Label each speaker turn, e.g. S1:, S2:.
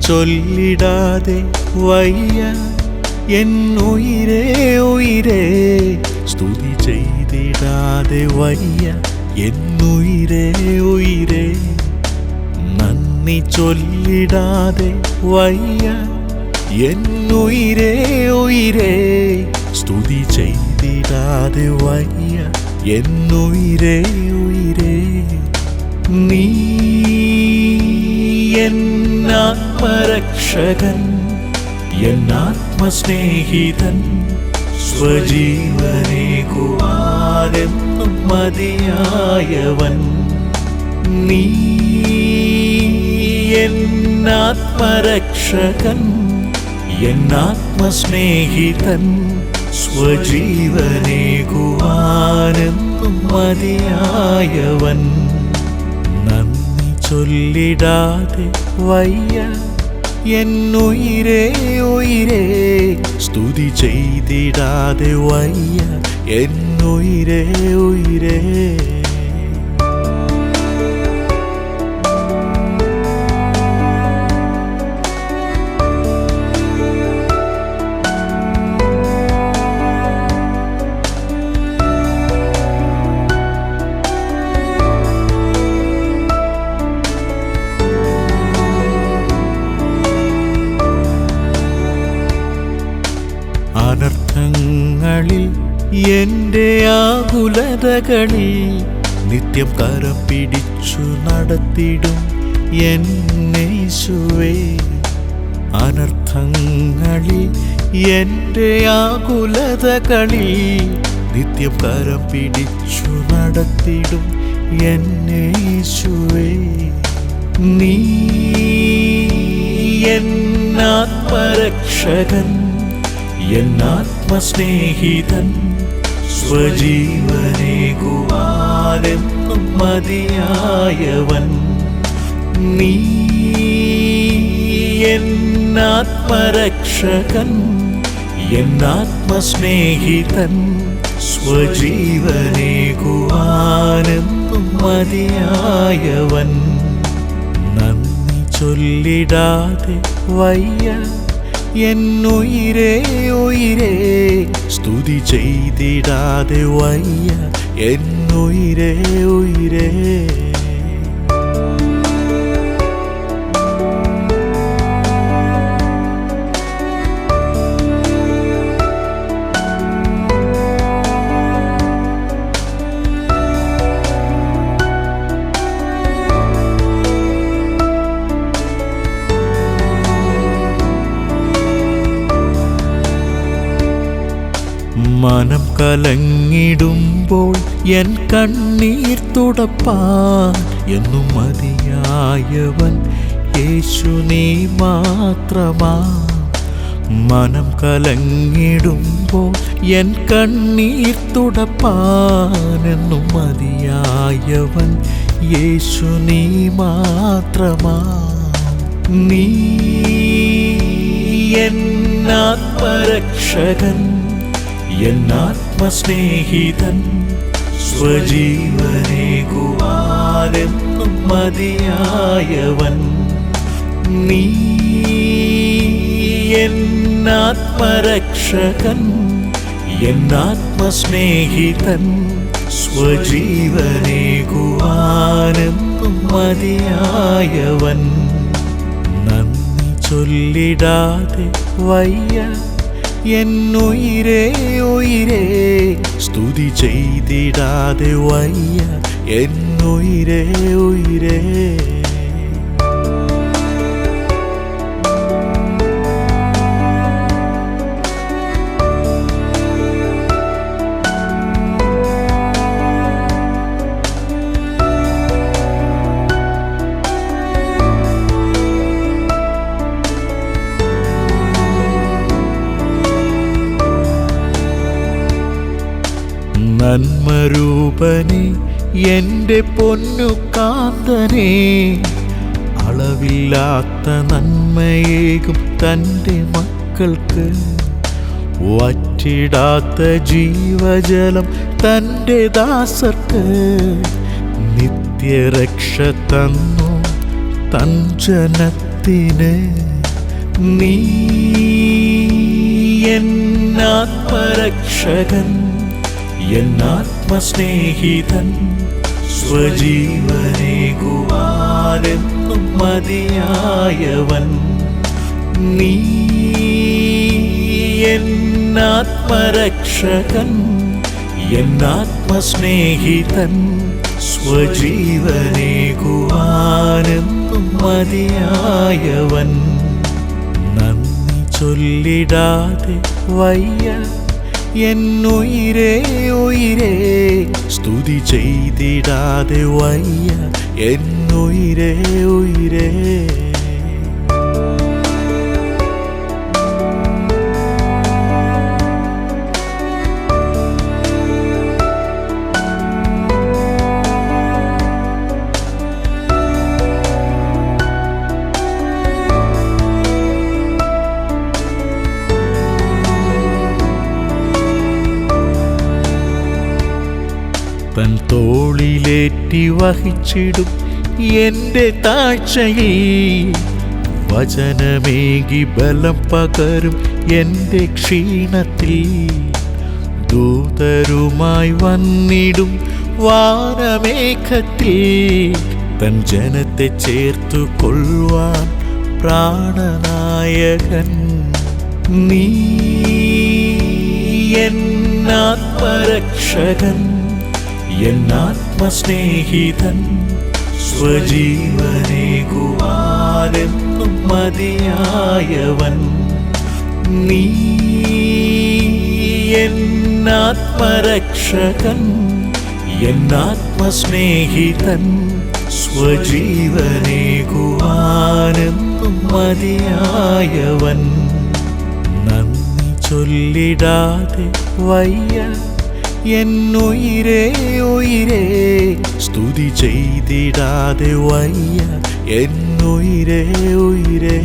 S1: ചൊല്ലിടാതെ വയ്യ എന്നുയിരേ ഉയിരേ, സ്തുതി ചെയ്തിടാതെ വയ്യ എന്നുയിരേ ഉയിരേ. നന്ദി ചൊല്ലിടാതെ വയ്യ എന്നുയിരേ ഉയിരേ, സ്തുതി ചെയ്തിടാതെ വയ്യ എന്നുയിരേ ഉയിരേ. നീ എന്നാത്മരക്ഷകൻ, എന്നാത്മസ്നേഹിതൻ, സ്വജീവനേകുവാനെന്നും മതിയായവൻ. നീ എന്നാത്മരക്ഷകൻ, എന്നാത്മസ്നേഹിതൻ, സ്വജീവനേകുവാനെന്നും മതിയായവൻ. നന്ദി ചൊല്ലിടാതെ വയ്യ എന്നുയിരേ ഉയിരേ, സ്തുതി ചെയ്തിടാതെ വയ്യ എന്നുയിരേ ഉയിരേ. അനർത്ഥങ്ങളിൽ എൻ്റെ ആകുലതകളിൽ നിത്യം കരം പിടിച്ചു നടത്തിടും എന്നേശുവേ. അനർത്ഥങ്ങളിൽ എൻ്റെ ആകുലതകളിൽ നിത്യം കരം പിടിച്ചു നടത്തിടും എന്നേശുവേ. നീ എന്നാത്മരക്ഷകൻ, എന്നാത്മസ്നേഹിതൻ, സ്വജീവനേകുവാനെന്നും മതിയായവൻ. നീ എന്നാത്മരക്ഷകൻ, എന്നാത്മസ്നേഹിതൻ, സ്വജീവനേകുവാനെന്നും മതിയായവൻ. നന്ദി ചൊല്ലിടാതെ വയ്യ എന്നുയിരേ ഉയിരേ, സ്തുതി ചെയ്തിടാതെ വയ്യ എന്നുയിരേ ഉയിരേ. മനം കലങ്ങിടുമ്പോൾ എൻ കണ്ണീർ തുടപ്പാൻ എന്നും മതിയായവൻ യേശു നീ മാത്രമാ. മനം കലങ്ങിടുമ്പോൾ എൻ കണ്ണീർ തുടപ്പാൻ എന്നും മതിയായവൻ യേശു നീ മാത്രമാ. നീ എന്നാത്മരക്ഷകൻ, എന്നാത്മസ്നേഹിതൻ, സ്വജീവനേകുവാനെന്നും മതിയായവൻ. നീ എന്നാത്മരക്ഷകൻ, എന്നാത്മസ്നേഹിതൻ, സ്വജീവനേകുവാനെന്നും മതിയായവൻ. നന്ദി ചൊല്ലിടാതെ വയ്യ എന്നുയിരേ ഉയിരേ, സ്തുതി ചെയ്തിടാതെ വയ്യ എന്നുയിരേ ഉയിരേ. നന്മരൂപനെ എൻ്റെ പൊന്നു കാന്തനെ, അളവില്ലാത്ത നന്മയേകും തൻ്റെ മക്കൾക്ക് വറ്റിടാത്ത ജീവജലം തൻ്റെ ദാസർക്ക് നിത്യരക്ഷ തന്നു തൻ ജനത്തിന്. നീ എന്നാത്മരക്ഷകൻ, എന്നാത്മസ്നേഹിതൻ, സ്വജീവനേകുവാനെന്നും മതിയായവൻ. നീ എന്നാത്മരക്ഷകൻ, എന്നാത്മസ്നേഹിതൻ, സ്വജീവനേകുവാനെന്നും മതിയായവൻ. നന്ദി ചൊല്ലിടാതെ വയ്യ എന്നുയിരേ ഉയിരേ, സ്തുതി ചെയ്തിടാതെ വയ്യ എന്നുയിരേ ഉയിരേ. തൻ തോളിലേറ്റി വഹിച്ചിടും എൻ്റെ താഴ്ചയിൽ, വചനമേകി ബലം പകരും എൻ്റെ ക്ഷീണത്തിൽ. ദൂതരുമായി വന്നിടും വാനമേഘത്തിൽ, തൻ ജനത്തെ ചേർത്തു കൊള്ളുവാൻ പ്രാണനായകൻ. നീ എന്നാത്മരക്ഷകൻ, എന്നാത്മസ്നേഹിതൻ, സ്വജീവനേകുവാനെന്നും മതിയായവൻ. നീ എന്നാത്മരക്ഷകൻ, എന്നാത്മസ്നേഹിതൻ, സ്വജീവനേകുവാനെന്നും മതിയായവൻ. നന്ദി ചൊല്ലിടാതെ വയ്യ എന്നുയിരേ ഉയിരേ, സ്തുതി ചെയ്തിടാതെ വയ്യ എന്നുയിരേ ഉയിരേ.